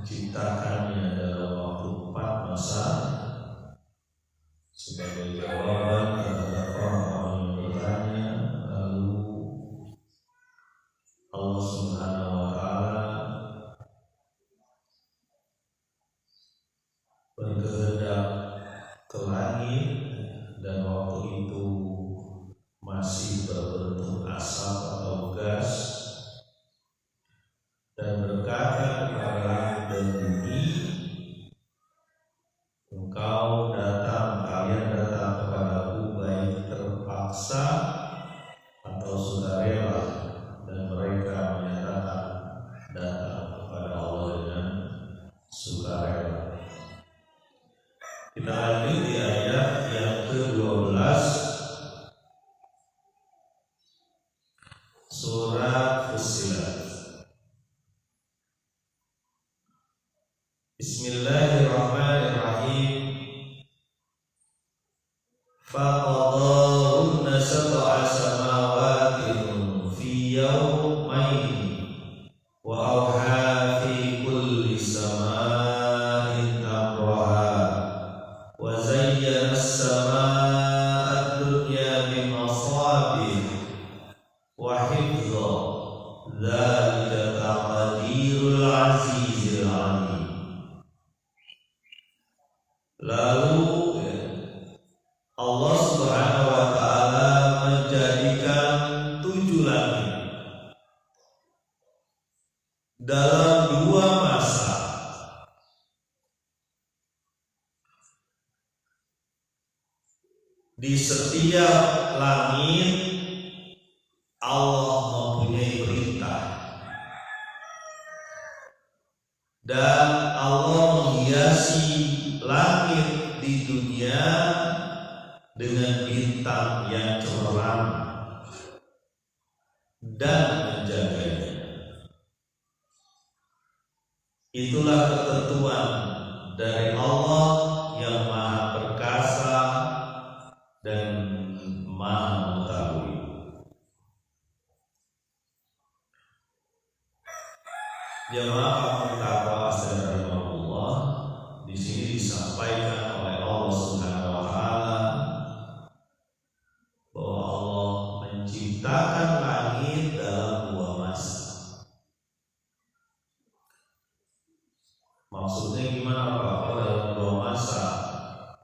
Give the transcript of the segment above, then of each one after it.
menciptakannya dalam waktu 4 masa sebagai jawaban terhadap orang-orang yang bertanya. Lalu Allah Subhanahu wa Ta'ala berkehendak ke langit, dan waktu itu masih berbentuk asap atau gas, dan berkata kepada langit dan bumi, kalian datang kepadaku baik terpaksa atau sukarela, dan mereka menyatakan datang kepada Allah dengan sukarela. Kita lanjut di ayat yang ke-12 surat Fussilat. Bismillahirrahmanirrahim. Faqadahunna sab'a samawatin fi yawmayn wa awha fi kulli sama'in amraha wa zayyana as-samaa'a ad-dunya bi masabih wa hifdha dzalika taqdirul azizil alim. Lalu Allah Subhanahu wa Ta'ala menjadikan 7 langit dalam 2 masa. Di setiap langit Allah mempunyai perintah, dan Allah menghiasi langit di dunia dengan bintang yang cemerlang dan menjaganya. Itulah ketentuan dari Allah yang Maha Perkasa dan Maha Mengetahui. Jamaah Al-Taqwa Astagfirullah, di sini disampaikan oleh Allah Subhanahu wa Ta'ala bahwa Allah menciptakan langit dalam 2 masa. Maksudnya gimana Pak? Dalam 2 masa.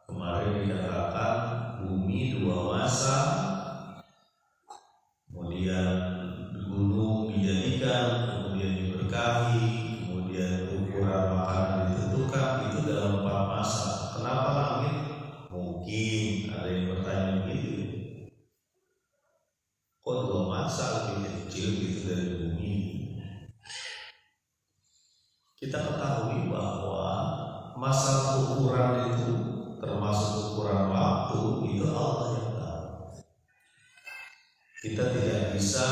Kemarin dikatakan bumi 2 masa, kemudian gunung dijadikan, kemudian diberkahi, kemudian ukuran makanan ditentukan, itu dalam 4 masa. Kenapa langit? Mungkin ada yang bertanya begitu. Kok 2 masa lebih kecil gitu dari bumi? Kita ketahui bahwa masalah ukuran itu, termasuk ukuran waktu, itu Allah yang tahu. Kita tidak bisa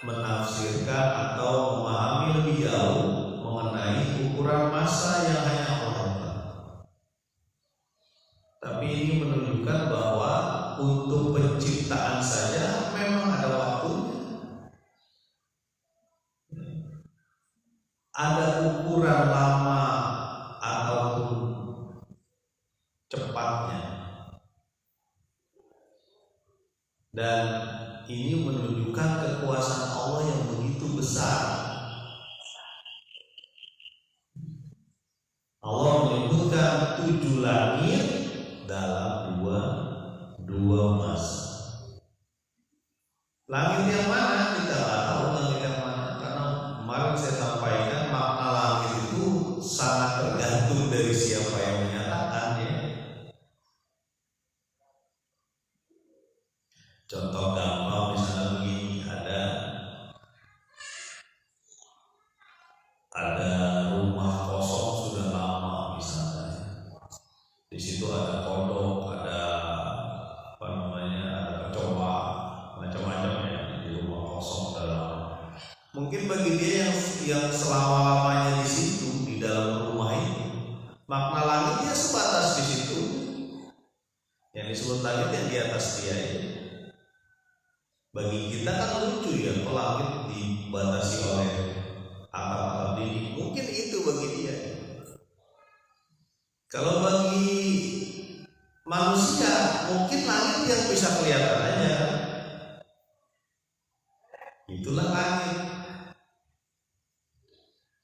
menafsirkan atau memahami lebih jauh mengenai ukuran masa yang hanya Allah tahu. Tapi ini menunjukkan bahwa untuk penciptaan saja memang ada waktunya. Ada ukuran lama ataupun cepatnya. Dan ini menunjukkan kekuasaan Allah yang begitu besar. Allah menyebutkan 7 langit dalam dua masa. Langit yang mana? Kita nggak tahu langit yang mana, karena kemarin saya sampaikan makna langit itu sangat tergantung dari siapa yang menyatakannya. Contoh gampang misalnya begini, ada rumah kosong sudah lama misalnya. Di situ ada kodok, ada ada kecoa, macam-macam ya di rumah kosong dalam. Mungkin bagi dia yang selama-lamanya di situ di dalam rumah ini, makna langitnya sebatas di situ. Yang disebut langit yang di atas dia ini. Bagi kita kan lucu ya, kalau langit dibatasi oleh atap-atap dinding. Mungkin itu bagi dia. Kalau bagi manusia mungkin langit yang bisa kelihatan aja, itulah langit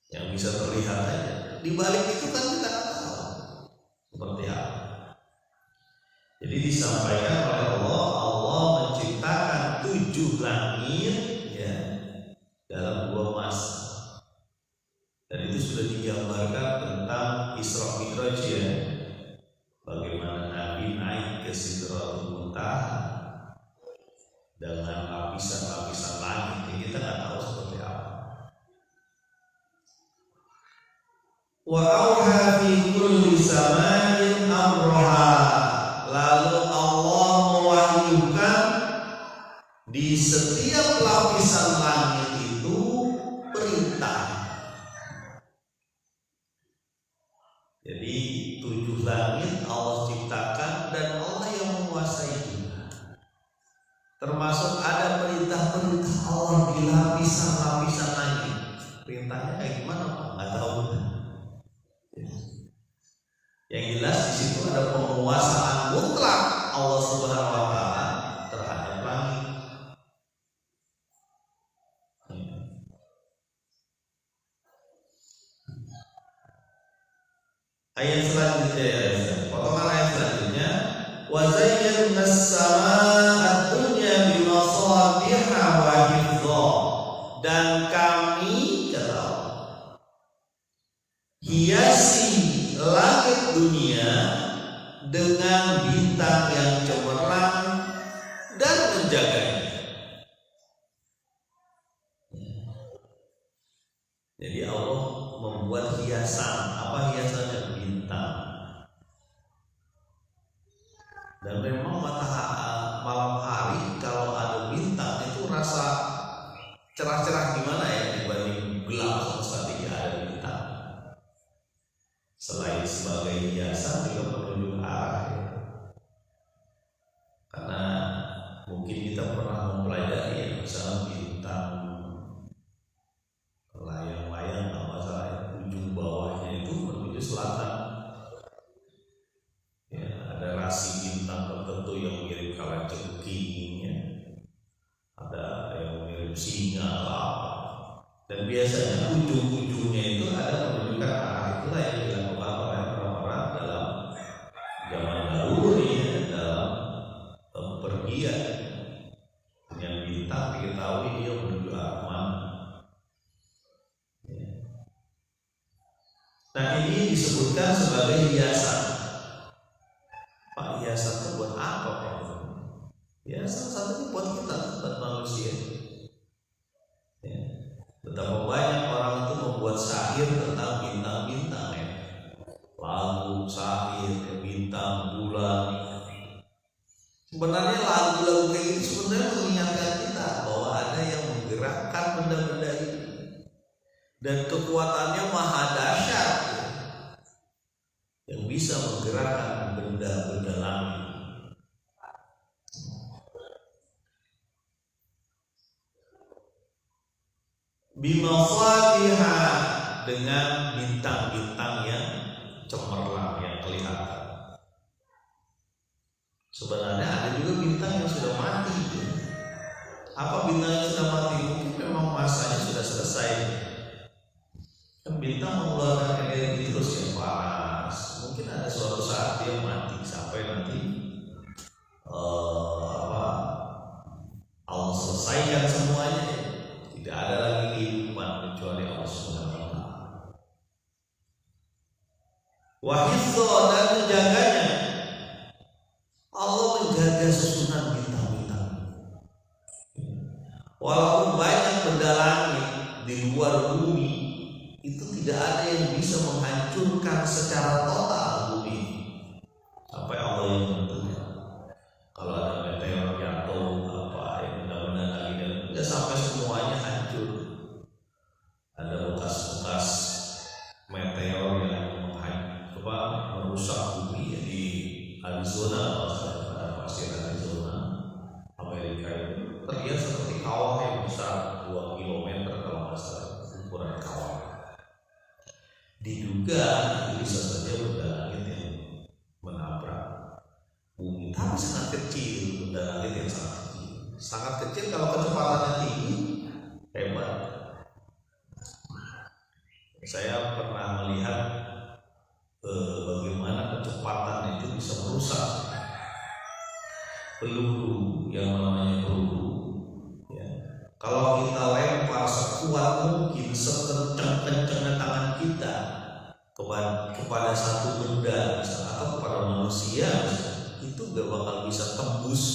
yang bisa terlihat aja. Di balik itu kan kita nggak tahu seperti apa. Jadi disampaikan oleh Allah menciptakan 7 langit ya dalam 2 masa. Dan itu sudah digambarkan tentang Isra Mi'raj ya. Bagaimana Nabi naik ke Sidratul Muntaha dengan lapisan-lapisan langit yang kita nggak tahu seperti apa. Wa auha fi kulli samain amraha. Lalu Allah mewahyukan di setiap lapisan langit itu perintah. Jadi 7 langit Allah ciptakan dan Allah yang menguasai juga. Termasuk ada perintah-perintah Allah di lapisan-lapisan langit. Perintahnya kayak gimana Pak? Nggak tahu. Yang jelas di situ ada penguasaan mutlak Allah Subhanahu wa taala terhadap langit. Ayat selanjutnya ya, potongan ayat selanjutnya, wa zayyana as-samaa'a ad-dunya bi masabiha wa hifdha. Dan kami hiasi langit dunia dengan bintang yang cemerlang dan menjaganya. Jadi Allah membuat hiasan. Apa hiasannya? Bintang. Dan memang malam hari kalau ada bintang itu rasa cerah-cerah gimana ya dibanding gelap semesta tidak ada bintang. Selain sebagai hiasan juga penunjuk arah ya. Karena mungkin kita pernah mempelajari ya, misalnya bintang layang-layang nggak masalah ya, ujung bawahnya itu menuju selatan ya, ada rasi bintang tertentu yang mirip kalajengking ya, ada yang mirip singa atau apa, dan biasanya ujung-ujungnya itu ada menunjukkan arah. Itulah yang dilakukan oleh orang-orang dalam zaman dahulu ya, dalam bepergian dengan bintang diketahui dia menuju arah mana. Nah ini disebutkan sebagai hiasan. Pak, hiasan itu buat apa Pak? Hiasan satu buat kita, buat manusia ya. Betapa banyak orang itu membuat syair tentang bintang-bintang ya. Lagu, syair, bintang, bulan. Sebenarnya lagu-lagu kayak ini sebenarnya mengingatkan kita bahwa ada yang menggerakkan benda-benda ini. Dan kekuatannya maha dahsyat ya, yang bisa menggerakkan benda-benda langit. Bimasabiha, dengan bintang-bintang yang cemerlang yang kelihatan. Sebenarnya ada juga bintang yang sudah mati ya. Apa bintang yang sudah mati? Mungkin memang masanya sudah selesai. Kan bintang mengeluarkan energi terus yang panas. Mungkin ada suatu saat dia mati sampai nanti Allah selesaikan semuanya. Tidak ada lagi kehidupan kecuali Allah Subhanahu wa taala. Wa hifdza, dan menjaganya. Allah menjaga susunan bintang-bintang. Walaupun banyak benda langit di luar bumi, itu tidak ada yang bisa menghancurkan secara total bumi sampai Allah yang tentunya. Kalau ada meteor jatuh apa yang benar-benar lagi dan tidak sampai semuanya hancur. Ada bekas-bekas meteor yang merusak bumi di Arizona, pada pasir Arizona, Amerika itu terlihat seperti kawah yang besar 2 km kalau nggak salah ukuran kawah. Diduga itu bisa saja benda langit yang sangat kecil. Kalau kecepatannya tinggi, hebat. Saya pernah melihat bagaimana kecepatan itu bisa merusak peluru, yang namanya peluru. Ya. Kalau kita lempar sekuat mungkin, sekencang-kencangnya tangan kita kepada satu benda atau kepada manusia, itu gak bakal bisa tembus.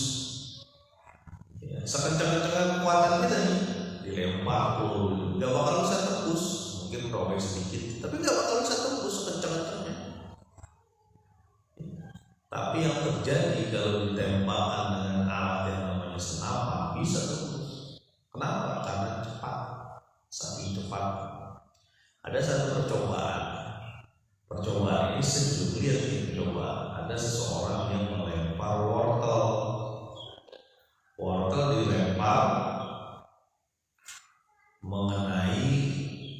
Ya, sekencang-kencangnya kekuatan kita nih, dilempar peluru, gak bakal bisa tembus. Mungkin robek sedikit, tapi gak bakal bisa tembus sekencang-kencangnya. Tapi yang terjadi kalau ditembakkan dengan alat yang namanya senapan, bisa tembus. Kenapa? Karena cepat, saking cepat. Ada satu percobaan ini saya juga lihat di percobaan. Ada seseorang yang melempar wortel dilempar mengenai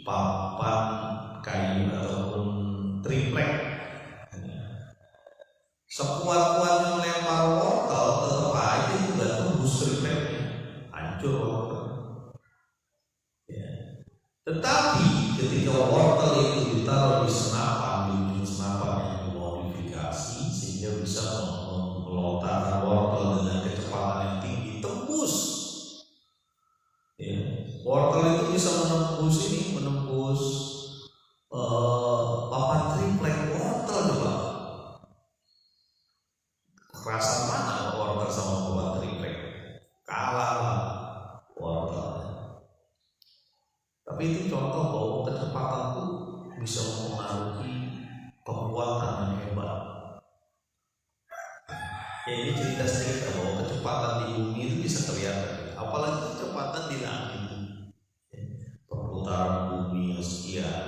papan kayu ataupun triplek. Sekuat-kuatnya melempar wortel, tetap aja itu gak tembus tripleknya, hancur wortel. Ya. Tetapi ketika wortel itu ditaruh di senapan, di ujung senapan yang dimodifikasi sehingga bisa melontarkan wortel dengan kecepatan yang tinggi, tembus. Ya. Wortel itu bisa menembus papan triplek wortel coba. Kerasan mana wortel sama papan triplek? Kalah lah wortel. Tapi itu contoh bahwa kecepatan itu bisa mempengaruhi kekuatan yang hebat. Ya, ini cerita sedikit bahwa kecepatan di bumi itu bisa kelihatan, apalagi kecepatan di langit. Perputaran bumi yang sekian,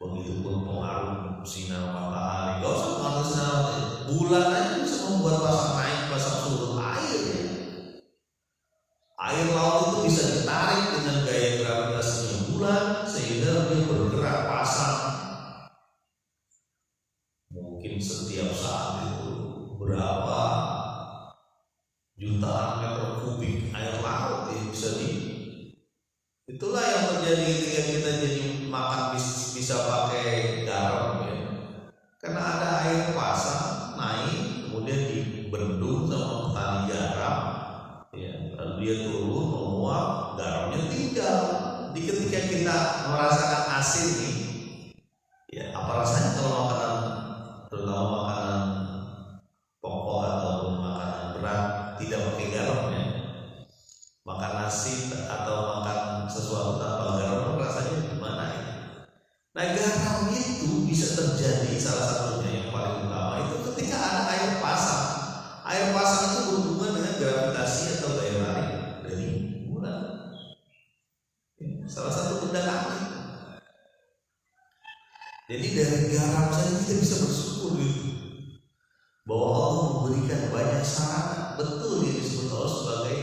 begitupun pengaruh sinar matahari. Gak usah pengaruh sinar matahari, bulan aja bisa membuat pasang naik, pasang turun air. Ya. Air laut itu bisa ditarik dengan gaya gravitasinya bulan sehingga dia bergerak pasang. Mungkin setiap saat itu berapa jutaan meter kubik air laut yang bisa itulah yang terjadi ketika kita jadi makan bisa pakai garam ya. Karena ada air pasang naik kemudian dibendung sama petani garam ya, lalu dia turun menguap, garamnya tinggal. Di ketika kita merasakan asin nih ya, apa rasanya kalau makanan, terutama makanan pokok ataupun makanan berat tidak pakai garam ya, makan nasi atau makan sesuatu tanpa garam rasanya gimana ya? Nah, garam itu bisa terjadi salah satunya yang paling utama itu ketika ada air pasang. Air pasang itu berhubungan dengan gravitasi atau daya tarik dari bulan. Salah satu benda langit. Jadi dari garam saja kita bisa bersyukur gitu, bahwa Allah memberikan banyak sarana. Betul yang disebut Allah sebagai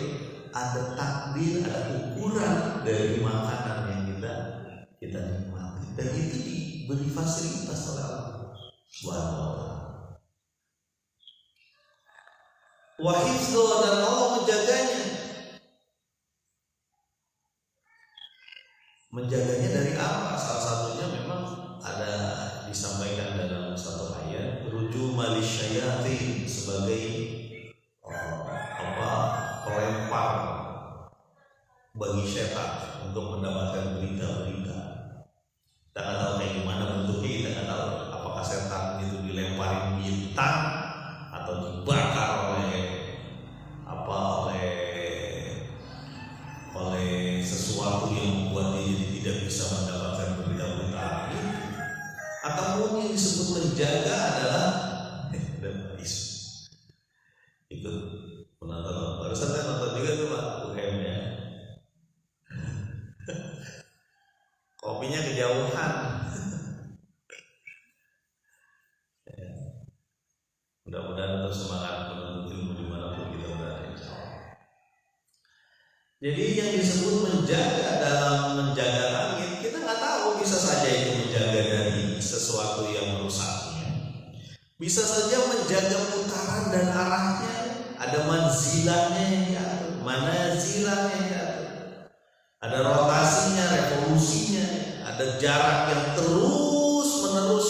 ada takdir, ada ukuran dari makanan yang kita nikmati, dan itu diberi fasilitas oleh Allah Subhanahu wa Ta'ala. Wa hifdzu, dan Allah menjaganya. Menjaganya dari apa? Salah satunya memang ada disampaikan dalam satu ayat, ruju malisyayatin, sebagai pelempar bagi setan untuk mendapatkan berita-berita. Kita nggak tahu kayak gimana bentuknya, kita nggak tahu apakah setan itu dilemparin bintang atau dibakar oleh sesuatu yang membuat dia jadi tidak bisa mendapatkan berita-berita ini. Ataupun yang disebut menjaga adalah ikut menonton. Barusan saya nonton juga tuh Pak UM-nya. Kopinya kejauhan. Mudah-mudahan tetap semangat menuntut ilmu dimanapun kita berada, insyaallah. Jadi yang disebut menjaga dalam menjaga langit, kita nggak tahu, bisa saja itu menjaga dari sesuatu yang merusaknya. Bisa saja menjaga putaran dan arahnya, ada manzilahnya yang diatur. manazilah yang diatur. Ada rotasinya, revolusinya, ada jarak yang terus menerus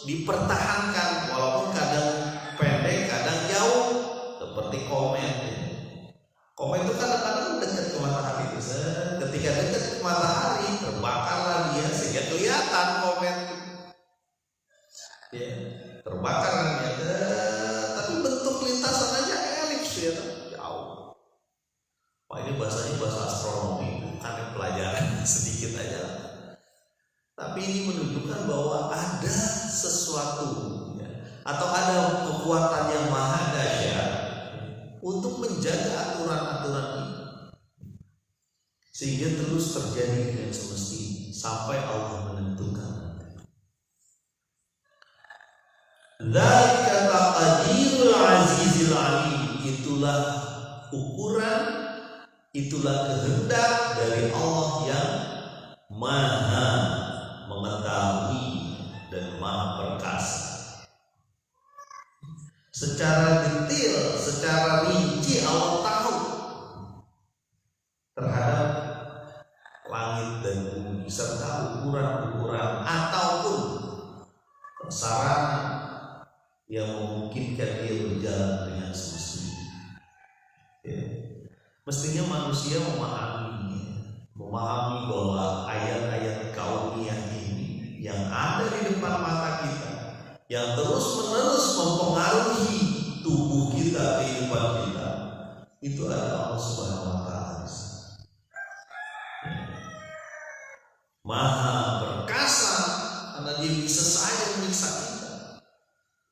dipertahankan walaupun kadang pendek, kadang jauh, seperti komet. Komet itu kadang-kadang dekat ke matahari. Ketika dekat ke matahari terbakarlah dia sehingga kelihatan komet. Ya, terbakar dia. Tapi bentuk lintasan aja elips ya, jauh. Wah, ini bahasanya bahasa astronomi, bukan pelajaran sedikit aja. Tapi ini menunjukkan bahwa ada sesuatu ya, atau ada kekuatan yang maha dahsyat untuk menjaga aturan-aturan ini sehingga terus terjadi dengan semestinya sampai Allah menentukan. Dzalika taqdirul azizil alim, itulah ukuran, itulah kehendak dari Allah yang maha mengetahui dan maha perkasa. Secara detail, secara rinci Allah tahu terhadap langit dan bumi serta ukuran-ukuran ataupun sarana yang memungkinkan dia berjalan dengan semestinya. Ya. Mestinya manusia memahami bahwa ayat-ayat kauniyah ini yang ada di depan mata kita, yang terus-menerus mempengaruhi tubuh kita, kehidupan kita, itu adalah Allah Subhanahu wa Ta'ala. Maha perkasa karena dia bisa saja menyiksa kita.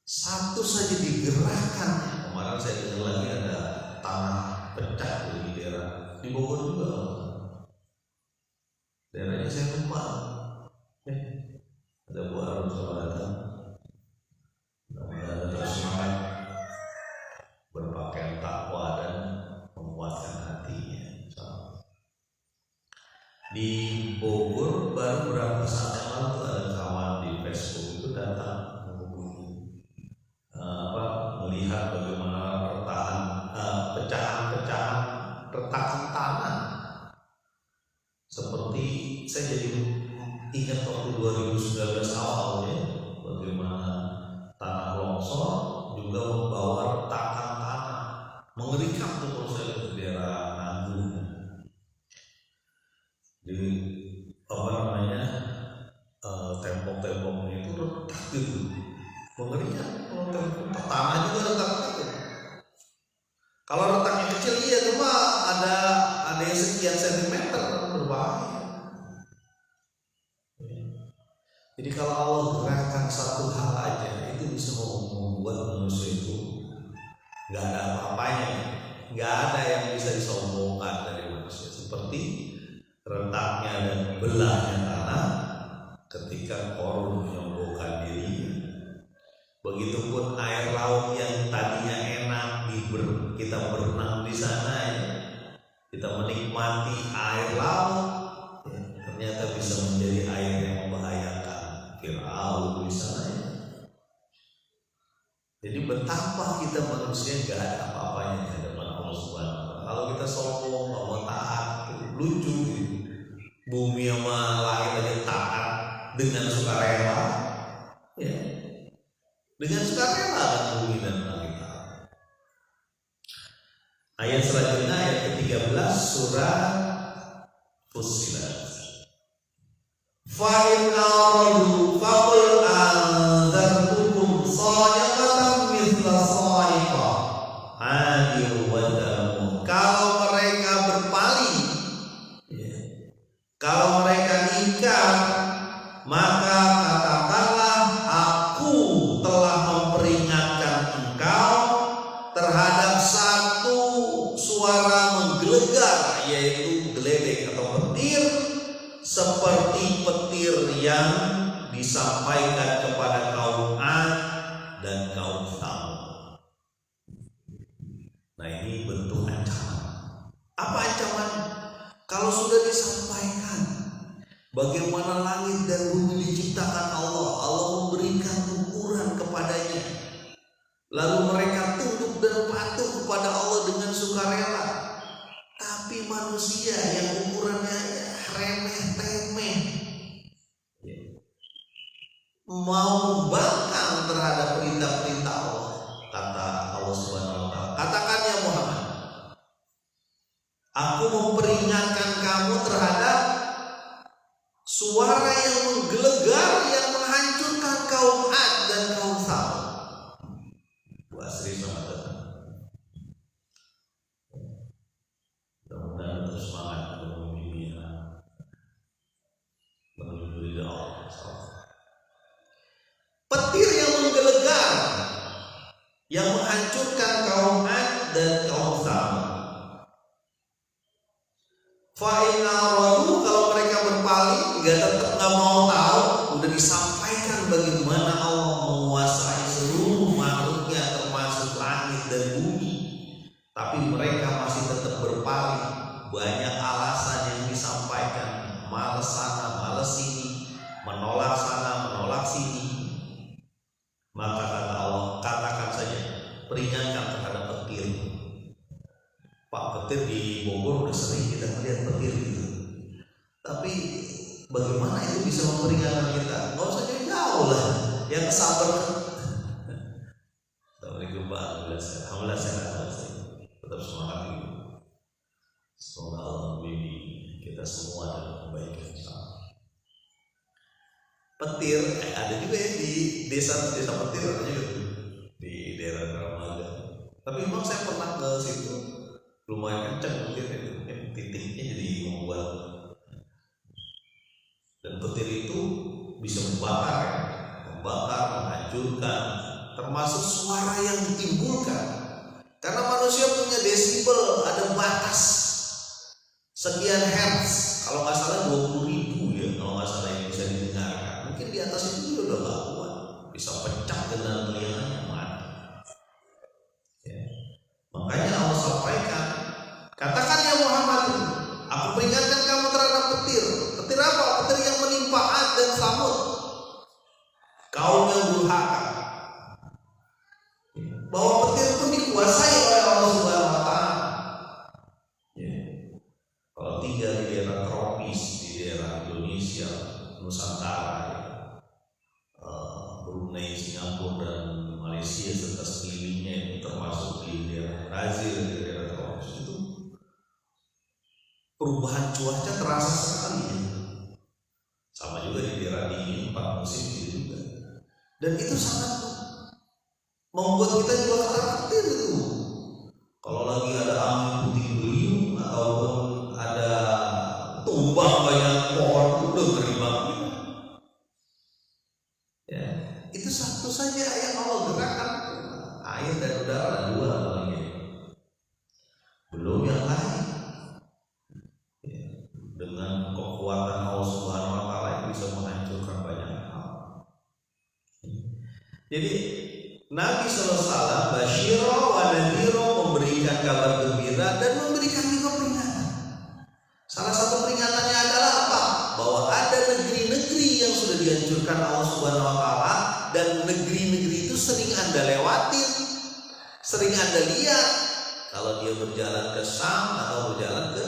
Satu saja digerakkan. Kemarin saya dengar lagi ada tanah pecah di daerah di Bogor juga. Daerahnya saya lupa. Ada Bu Arun selamat datang. Mudah-mudahan terus semangat berpakaian takwa dan menguatkan hatinya. Di Bogor baru beberapa saat yang lalu ada kawan di Facebook itu datang menghubungi melihat bagaimana pecahan-pecahan retakan tanah. Seperti saya jadi ingat waktu 2019 awalnya bagaimana tanah longsor juga membawa retakan tanah mengerikan tuh kalau saya lihat di daerah Nanggung. Di tembok-temboknya itu retak gitu, mengerikan. Kalau tembok tanah juga retak gitu. Kalau retaknya kecil iya, cuma ada yang sekian sentimeter berbahaya. Jadi kalau Allah gerakan satu hal aja itu bisa membuat manusia itu nggak ada apa-apanya, nggak ada yang bisa disombongkan dari manusia. Seperti retaknya dan belahnya tanah ketika Qarun menyombongkan diri. Begitupun air laut yang tadinya enak kita berenang di sana ya, kita menikmati air laut ya, ternyata bisa menjadi air yang membahayakan Fir'aun di sana ya. Jadi betapa kita manusia gak ada apa-apanya di hadapan Allah Subhanahu wa Ta'ala. Kalau kita sombong, gak mau taat, lucu gitu. Bumi sama langit aja taat dengan sukarela ya. Dengan sukarela kan bumi dan langit taat. Ayat selanjutnya ayat ke-13 surah Fussilat. Fa'in a'radu faqul anzartukum sa'iqatan mithla sa'iqah 'adil wa thamud. Kalau mereka berpaling ya, kalau mereka ingkar, maka katakanlah aku telah memperingatkan engkau terhadap satu suara menggelegar, yaitu geledek atau petir, seperti petir yang disampaikan kepada kaum 'Ad dan kaum Tsamud. Nah, ini bentuk ancaman. Apa ancaman? Kalau sudah disampaikan bagaimana langit dan bumi diciptakan Allah, Allah memberikan ukuran kepadanya, lalu mereka tunduk dan patuh kepada Allah dengan sukarela, mau membangkang terhadap perintah-perintah Allah. Kata Allah Subhanahu wa taala, katakan ya Muhammad, aku memperingatkan kamu terhadap suara yang menggelegar yang menghancurkan kaum Ad dan kaum Tsamud. Wah, serius banget. Mudah-mudahan terus semangat untuk memimpin menuju ridha Allah. Petir yang menggelegar yang menghancurkan kaum Ad dan kaum Tsamud. Fa'inna radu, kalau mereka berpaling, tetap nggak mau tahu, udah disampaikan bagaimana Allah menguasai seluruh makhluknya termasuk langit dan bumi, tapi mereka masih tetap berpaling. Banyak alasan yang disampaikan, malas sana, malas sini, menolak sana, menolak sini. Maka kata Allah, katakan saja, peringatkan terhadap petir. Pak, petir di Bogor udah sering kita melihat petir gitu. Tapi bagaimana itu bisa memperingatkan kita? Nggak usah jauh lah, yang sabar. Assalamualaikum Pak, alhamdulillah sehat, tetap semangat gitu. Semoga Allah membimbing kita semua dalam kebaikan. Petir ada juga ya di desa petir ada juga di daerah Ramaga. Tapi memang saya pernah ke situ, lumayan kencang petir itu, titiknya jadi membuat. Dan petir itu bisa membakar, menghancurkan, termasuk suara yang ditimbulkan. Karena manusia punya desibel, ada batas sekian hertz, kalau nggak salah 20.000 ya, kalau nggak salah yang bisa didengarkan. Mungkin di atas itu juga udah nggak kuat, bisa pecah dengan telinganya mati. Ya. Makanya Allah sampaikan, katakan ya Muhammad, aku peringatkan kamu terhadap petir. Petir apa? Petir yang menimpa Ad dan Tsamud, kaum yang durhaka. Bahwa petir itu dikuasai oleh Allah Subhanahu wa taala. Ya. Kalau tinggal di daerah tropis, di daerah Indonesia, Nusantara, Brunei, Singapura dan Malaysia serta sekelilingnya, itu termasuk di daerah Brazil, di daerah tropis itu, perubahan cuaca terasa sekali ya. Sama juga di daerah dingin 4 musim juga. Dan itu sangat membuat kita juga khawatir itu. Kalau lagi ada angin puting beliung ataupun ada tumbang banyak pohon, udah ngeri banget. Ya, itu satu saja yang Allah gerakkan, air dan udara ada 2 lagi. Belum yang lain. Ya, dengan kekuatan Allah Subhanahu wa taala yang bisa menghancurkan banyak hal. Jadi Nabi SAW basyira wa nadhira, memberikan kabar gembira dan memberikan juga peringatan. Salah satu peringatannya adalah apa? Bahwa ada negeri-negeri yang sudah dihancurkan Allah Subhanahu wa taala, dan negeri-negeri itu sering Anda lewatin, sering Anda lihat. Kalau dia berjalan ke Syam atau berjalan ke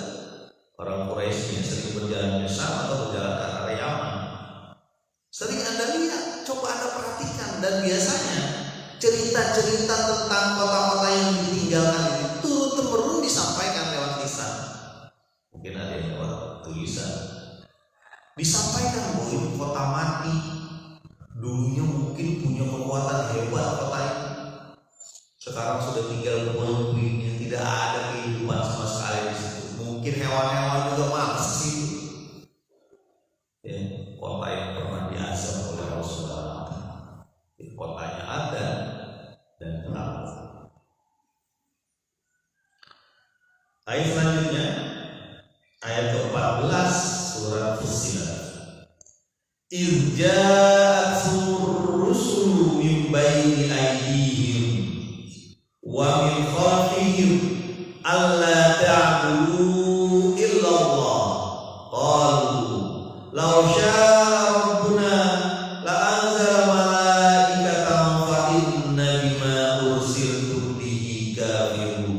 orang Quraisy, sering berjalan ke Syam atau berjalan ke arah Yaman, sering Anda lihat. Coba Anda perhatikan, dan biasanya cerita-cerita tentang kota-kota yang ditinggalkan itu turun-temurun disampaikan lewat lisan. Mungkin ada yang lewat tulisan. Disampaikan bahwa ini kota mati, dulunya mungkin punya kekuatan hebat kota ini. Sekarang sudah tinggal puing-puingnya, tidak ada kehidupan sama sekali di situ. Mungkin hewan-hewan juga malas di situ. Ya, kota yang pernah diazab oleh Rasulullah. Kotanya ada dan terang. Ayat selanjutnya, ayat ke-14 surat Fussilat. Irja'atsur rusulu min baini aydihim wa min khalfihim alla ta'budu illallah qalu law syaa rabbuna la anzala malaikatan fa inna bima ursiltum bihi kafirun.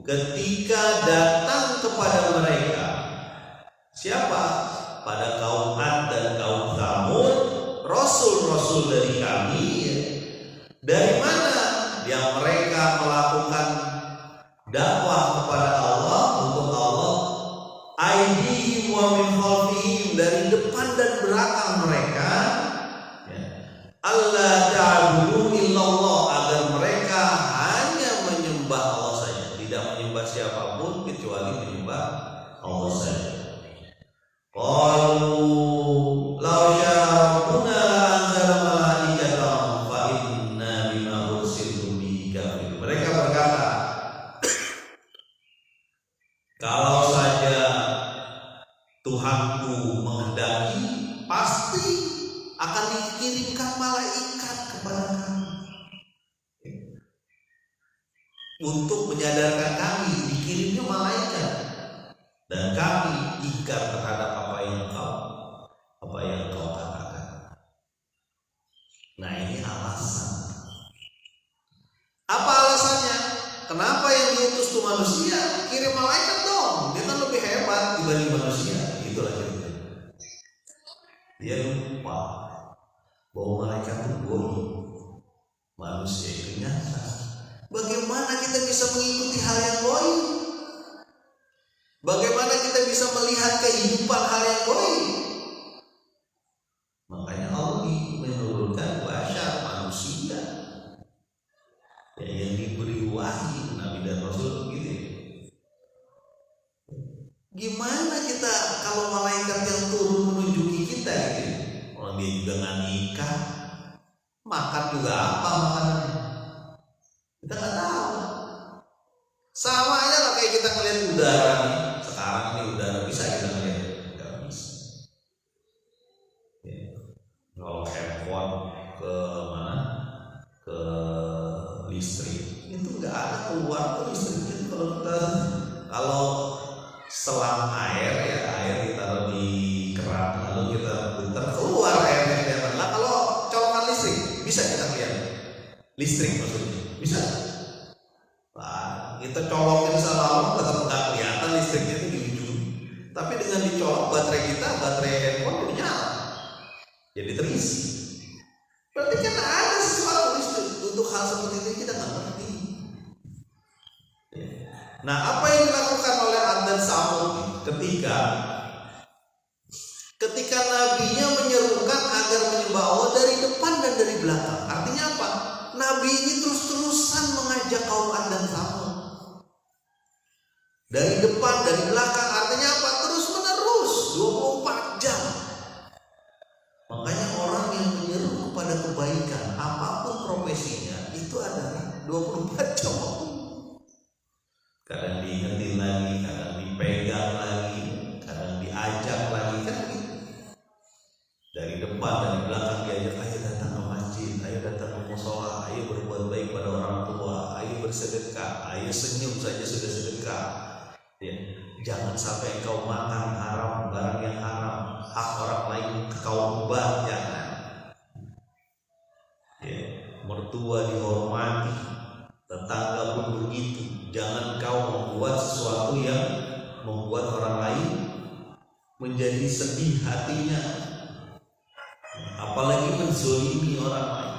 Ketika datang kepada mereka, siapa? Pada kaum Ad dan kaum Tsamud, rasul-rasul Allah ta'budu illallah, agar mereka hanya menyembah Allah saja, tidak menyembah siapapun kecuali menyembah Allah saja. Qalu law sya'una anzala malaikatan fa inna bima ursiltum bihi kafirun. Mereka berkata, kalau saja Tuhanku menghendaki, pasti akan dikirimkan malaikat kepada kami untuk menyadarkan kami. Dikirimnya malaikat, dan kami ingkar terhadap apa yang kau katakan. Nah, ini alasan. Apa alasannya? Kenapa yang diutus itu manusia? Kirim malaikat dong, dia kan lebih hebat dibanding manusia. Itulah ceritanya. Dia lupa bahwa malaikat itu bodoh, manusia itu nyata. Bagaimana kita bisa mengikuti hal yang goib? Bagaimana kita bisa melihat kehidupan hal yang goib? Makanya Allah menurunkan bahasa manusia yang diberi wahyu, Nabi dan Rasul begitu. Gimana kita kalau malaikat yang turun menunjuki kita gitu? Orang dia juga nggak nikah, makan juga apa makanannya? Kita nggak tahu. Sama aja lah kayak kita ngeliat udara nih. Sekarang nih udara bisa kita ngeliat? Nggak bisa. Ya. Kalau handphone ke mana? Ke listrik itu nggak ada keluar tuh listriknya. Kalau selang air ya, air ditaruh di keran lalu kita putar keluar airnya kelihatan. Lah kalau colokan listrik bisa kita lihat listrik maksudnya bisa. Nah, kita colokin selama tetap nggak kelihatan listriknya itu di ujung. Tapi dengan dicolok baterai handphone jadi nyala, jadi terisi. Berarti kan ada sesuatu untuk hal seperti itu kita nggak ngerti. Nah, apa yang dilakukan oleh Ad dan Samud ketika nabinya menyerukan agar menyembah Allah dari depan dan dari belakang? Artinya apa? Nabi ini terus-terusan mengajak kaum Ad dan Samud dari depan, dari belakang. Artinya apa? Terus-menerus 24 jam. Makanya orang yang menyeru kepada kebaikan, apapun profesinya, itu adalah 24 jam. Kadang diingetin lagi, kadang dipegang lagi, kadang diajak lagi, kan begitu. Dari depan, dari belakang diajak, ayo datang ke masjid, ayo datang ke musola, ayo berbuat baik pada orang tua, ayo bersedekah, ayo senyum saja sudah sedekah. Ya, jangan sampai kau makan haram, barang yang haram, hak orang lain kau ubah, jangan. Ya, mertua dihormati, tetangga pun begitu. Jangan kau membuat sesuatu yang membuat orang lain menjadi sedih hatinya, apalagi menzolimi orang lain.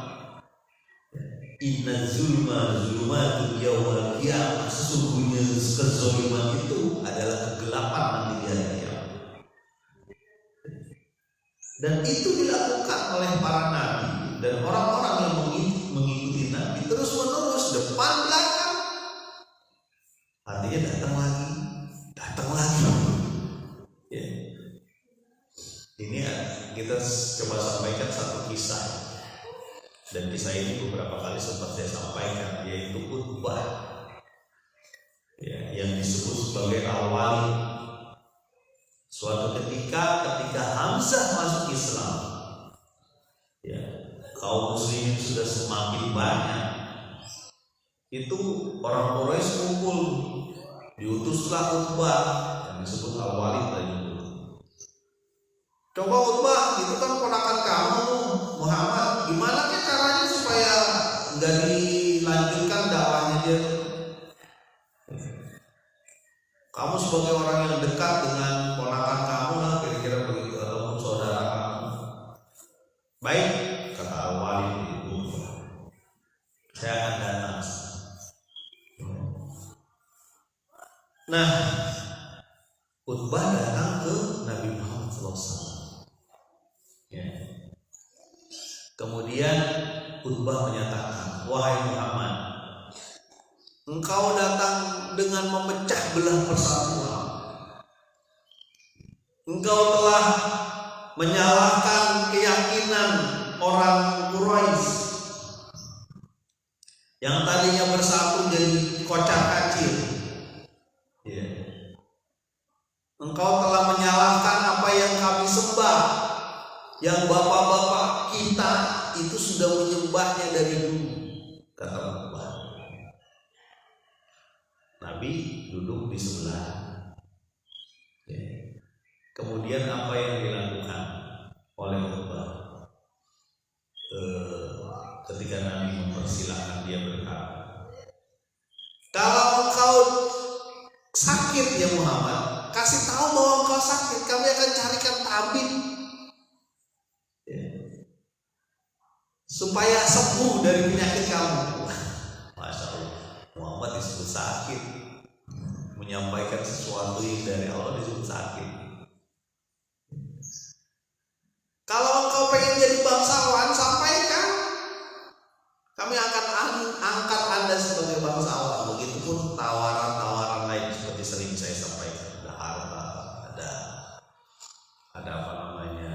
Inna zulma zulumatun yawmal qiyamah, sesungguhnya kezoliman itu adalah kegelapan nanti di hari kiamat. Dan itu dilakukan oleh para nabi dan orang-orang yang mengikuti nabi terus menerus, depan belakang. Artinya datang lagi. Ya. Ini kita coba sampaikan satu kisah, dan kisah ini beberapa kali sempat saya sampaikan, yaitu Utbah, ya, yang disebut sebagai al-wali. Suatu ketika Hamzah masuk Islam, ya, kaum muslimin sudah semakin banyak. Itu orang Quraisy kumpul, diutuslah Utbah yang disebut al-wali tadi. Coba Utbah, itu kan ponakan kamu Muhammad, gimana caranya supaya nggak dilanjutkan dakwahnya dia? Kamu sebagai orang yang dekat dengan ponakan kamu lah, kira-kira begitu, ataupun saudara kamu. Baik, kata al-wali itu, saya akan datang. Nah, Utbah datang ke Nabi Muhammad SAW. Ya. Kemudian khutbah menyatakan, wahai Muhammad, engkau datang dengan memecah belah persatuan. Engkau telah menyalahkan keyakinan orang Quraisy yang tadinya bersatu jadi kocar-kacir. Ya. Engkau telah menyalahkan apa yang kami sembah, yang bapak-bapak kita itu sudah menyembahnya dari dulu, kata Allah. Nabi duduk di sebelah. Ya. Kemudian apa yang dilakukan oleh Allah ketika Nabi mempersilahkan dia berkata, kalau engkau sakit ya Muhammad, kasih tahu bahwa engkau sakit, kami akan carikan tabib ya, supaya sembuh dari penyakit kamu. Masya Allah, Muhammad disebut sakit, menyampaikan sesuatu yang dari Allah disebut sakit. Kalau engkau pengen jadi bangsawan, sampaikan, kami akan angkat Anda sebagai bangsawan. Begitupun tawaran-tawaran lain seperti sering saya sampaikan, ada harta, ada apa namanya,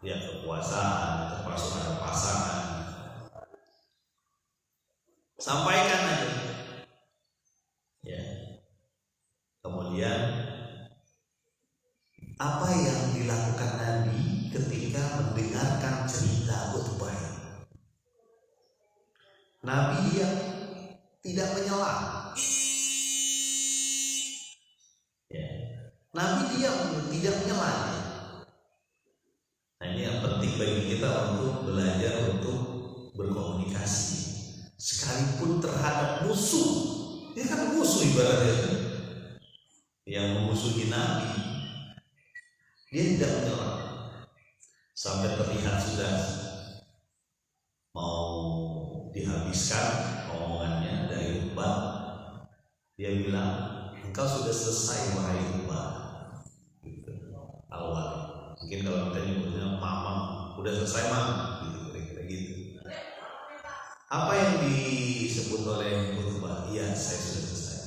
ya kekuasaan, termasuk ada pasangan. Sampaikan aja. Ya. Kemudian apa yang dilakukan Nabi ketika mendengarkan cerita khutbah? Nabi dia tidak menyela. Ya. Nabi dia tidak menyela. Nah ini yang penting bagi kita untuk belajar untuk berkomunikasi, sekalipun terhadap musuh. Ini kan musuh ibaratnya, yang memusuhi Nabi, dia tidak menyela. Sampai terlihat sudah mau dihabiskan omongannya dari khutbah, dia bilang, engkau sudah selesai wahai khutbah. Gitu. Awal mungkin kalau kita nyebutnya mamam, udah selesai mamam, gitu, kira-kira gitu. Apa yang disebut oleh khutbah? Iya, saya sudah selesai.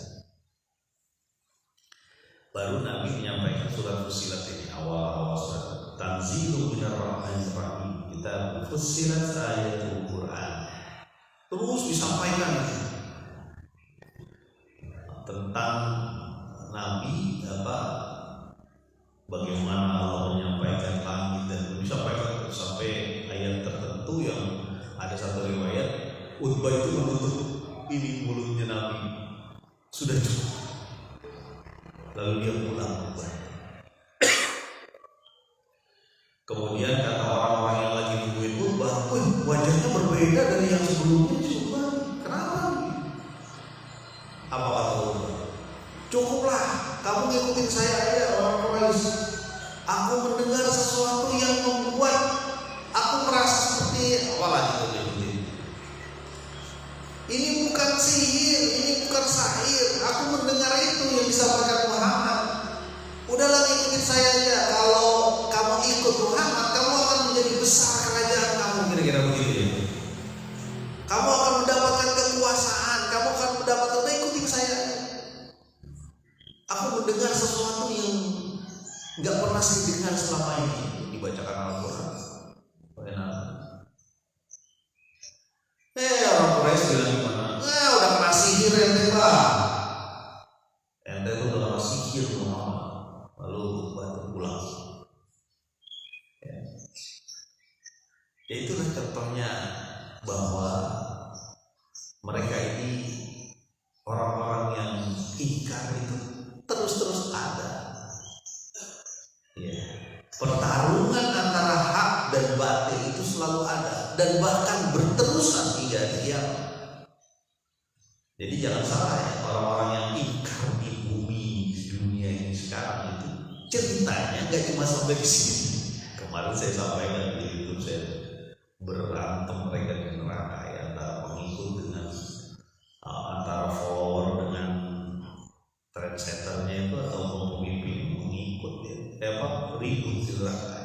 Baru Nabi menyampaikan surat Fussilat ini, awal surat. Tanzilu minar rahmanir rahim, kita fussilat ayatul Quran. Terus disampaikan tentang Nabi, bagaimana Allah menyampaikan langit, dan disampaikan sampai ayat tertentu yang ada satu riwayat khutbah itu menutup ini mulutnya Nabi, sudah cukup. Lalu dia pulang khutbah. Kemudian kata orang-orang yang lagi nungguin khutbah, wajahnya berbeda dari yang sebelumnya. Coba, kenapa? Apa kata khutbah? Cukuplah, kamu ngikutin saya aja orang Quraisy. Aku mendengar sesuatu yang membuat aku merasa seperti walah gitu. Ini bukan sihir, ini bukan sahir. Aku mendengar itu yang disampaikan Muhammad. Udahlah ikutin saya aja. Kalau kamu ikut Muhammad, kamu akan menjadi besar kerajaan kamu, kira-kira begitu. Kamu akan mendapatkan kekuasaan, kamu akan mendapatkan, ikutin saya. Aku mendengar sesuatu yang nggak pernah saya dengar selama ini dibacakan Al-Quran. Orang Quraisy bilang gimana? Udah kena sihir ente bang. Ente tuh udah kena sihir Muhammad. Lalu batu pulang. Ya itulah contohnya bahwa mereka ini orang-orang yang ingkar itu terus ada. Ya. Pertarungan antara hak dan batil itu selalu ada dan bahkan berterusan hingga kiamat. Jadi jangan salah ya, orang-orang yang ingkar di bumi, di dunia ini sekarang itu ceritanya nggak cuma sampai di sini. Kemarin saya sampaikan di YouTube saya, berantem mereka di neraka ya, antara pengikut dengan antara follower dengan trendsetternya itu atau pemimpin mengikut ya, ribut di neraka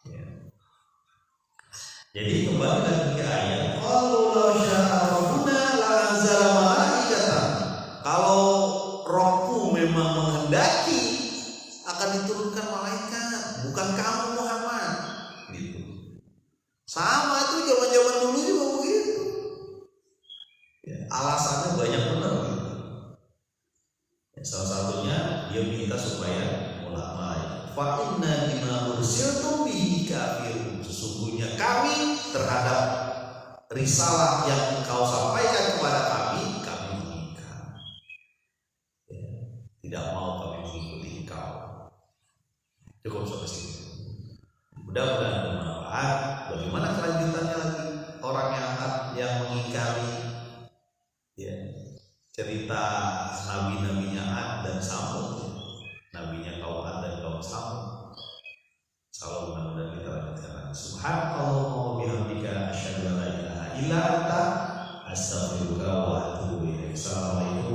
ya. Jadi kembali lagi ke ayat, qalu law syaa rabbuna la anzala malaikatan. Kalau Rohku memang menghendaki akan diturunkan malaikat, bukan kamu Muhammad. Gitu. Sama itu zaman-zaman dulu juga begitu. Ya, alasannya banyak benar. Ya, salah satunya dia minta supaya mulai fa inna bima ursiltum bihi kafirun. Sesungguhnya kami terhadap risalah yang engkau sampaikan kepada kami mengingkar. Ya, tidak mau kami mengikuti engkau. Cukup sampai sini. Mudah-mudahan bermanfaat. Bagaimana kelanjutannya lagi orang yang mengingkari ya, cerita nabi-nabinya Ad dan Samud, nabinya kaum Ad dan kaum Samud. Salam mudah-mudahan kita lanjutkan. Subhanallah wa bihamdika asyhadu an la ilaha illa anta astaghfiruka wa atubu ilaik. Assalamualaikum